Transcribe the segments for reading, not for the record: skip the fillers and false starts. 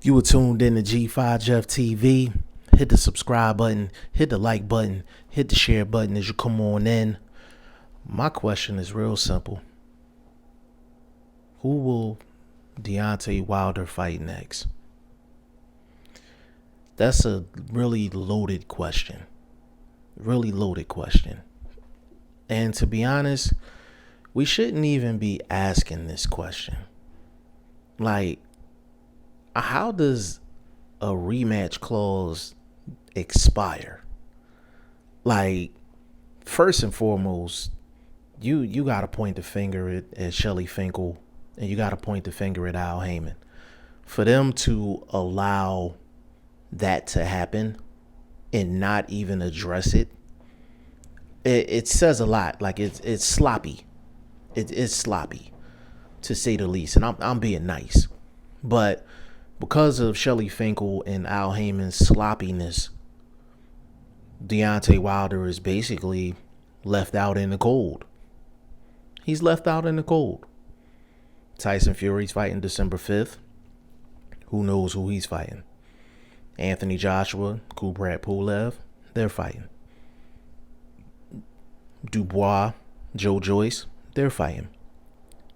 You were tuned in to G5 Jeff TV. Hit the subscribe button, hit the like button, hit the share button as you come on in. My question is real simple. Who will Deontay Wilder fight next? That's a really loaded question. Really loaded question. And to be honest, we shouldn't even be asking this question. Like, how does a rematch clause expire? Like, first and foremost, you got to point the finger at Shelly Finkel, and you got to point the finger at Al Heyman. For them to allow that to happen and not even address it, it says a lot. Like, it's sloppy. It's sloppy, to say the least. And I'm being nice. But because of Shelly Finkel and Al Heyman's sloppiness, Deontay Wilder is basically left out in the cold. He's left out in the cold. Tyson Fury's fighting December 5th. Who knows who he's fighting? Anthony Joshua, Kubrat Pulev, they're fighting. Dubois, Joe Joyce, they're fighting.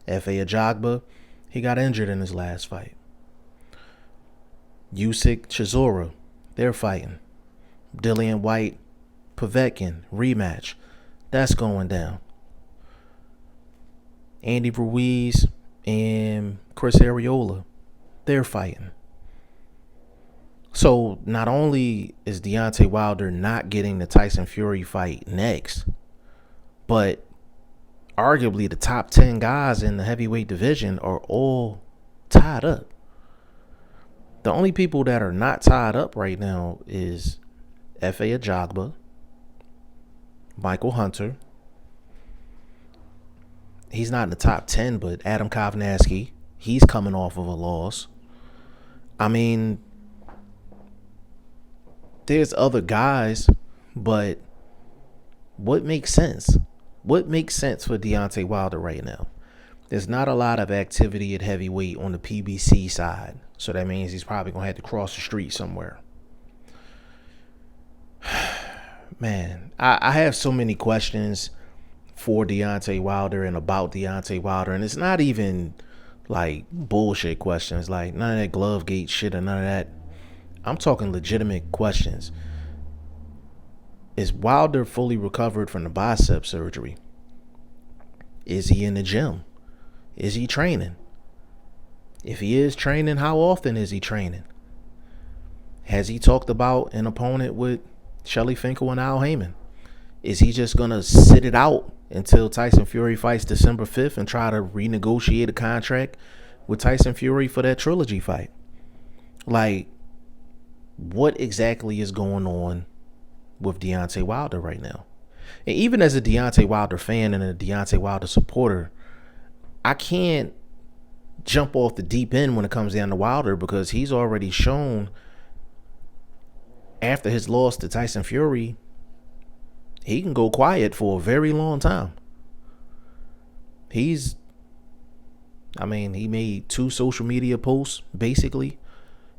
F.A. Ajagba, he got injured in his last fight. Usyk, Chisora, they're fighting. Dillian White, Povetkin, rematch. That's going down. Andy Ruiz and Chris Arreola, they're fighting. So not only is Deontay Wilder not getting the Tyson Fury fight next, but arguably the top 10 guys in the heavyweight division are all tied up. The only people that are not tied up right now is F.A. Ajagba, Michael Hunter. He's not in the top 10, but Adam Kovnatski, he's coming off of a loss. I mean, there's other guys, but what makes sense? What makes sense for Deontay Wilder right now? There's not a lot of activity at heavyweight on the PBC side. So that means he's probably going to have to cross the street somewhere. Man, I have so many questions for Deontay Wilder and about Deontay Wilder. And it's not even like bullshit questions, like none of that glove gate shit or none of that. I'm talking legitimate questions. Is Wilder fully recovered from the bicep surgery? Is he in the gym? Is he training? If he is training, how often is he training? Has he talked about an opponent with Shelly Finkel and Al Heyman? Is he just going to sit it out until Tyson Fury fights December 5th and try to renegotiate a contract with Tyson Fury for that trilogy fight? Like, what exactly is going on with Deontay Wilder right now? And even as a Deontay Wilder fan and a Deontay Wilder supporter, I can't jump off the deep end when it comes down to Wilder, because he's already shown after his loss to Tyson Fury, he can go quiet for a very long time. He made 2 social media posts basically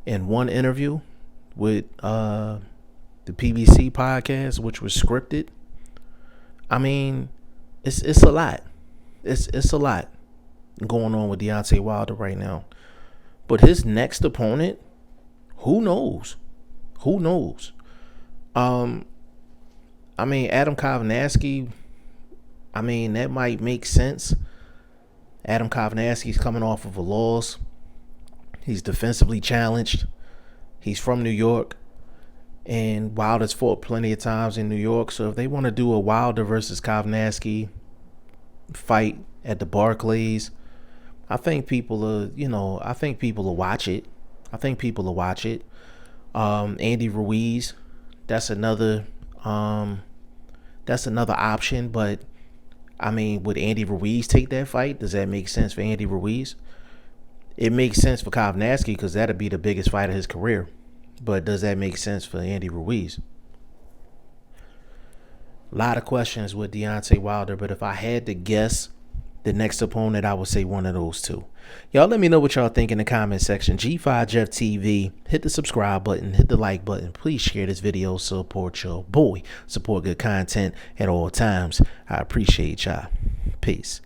and 1 interview with the PBC podcast, which was scripted. I mean, it's a lot. It's a lot going on with Deontay Wilder right now. But his next opponent, who knows? Who knows? Adam Kovnatski, that might make sense. Adam Kovnatski's coming off of a loss. He's defensively challenged. He's from New York. And Wilder's fought plenty of times in New York. So if they want to do a Wilder versus Kovnatski fight at the Barclays, I think people will watch it. Andy Ruiz, that's another option. But would Andy Ruiz take that fight? Does that make sense for Andy Ruiz? It makes sense for Kovnatski because that'd be the biggest fight of his career. But does that make sense for Andy Ruiz? A lot of questions with Deontay Wilder, but if I had to guess, The next opponent, I would say one of those two. Y'all let me know what y'all think in the comment section. G5 Jeff TV. Hit the subscribe button. Hit the like button. Please share this video. Support your boy. Support good content at all times. I appreciate y'all. Peace.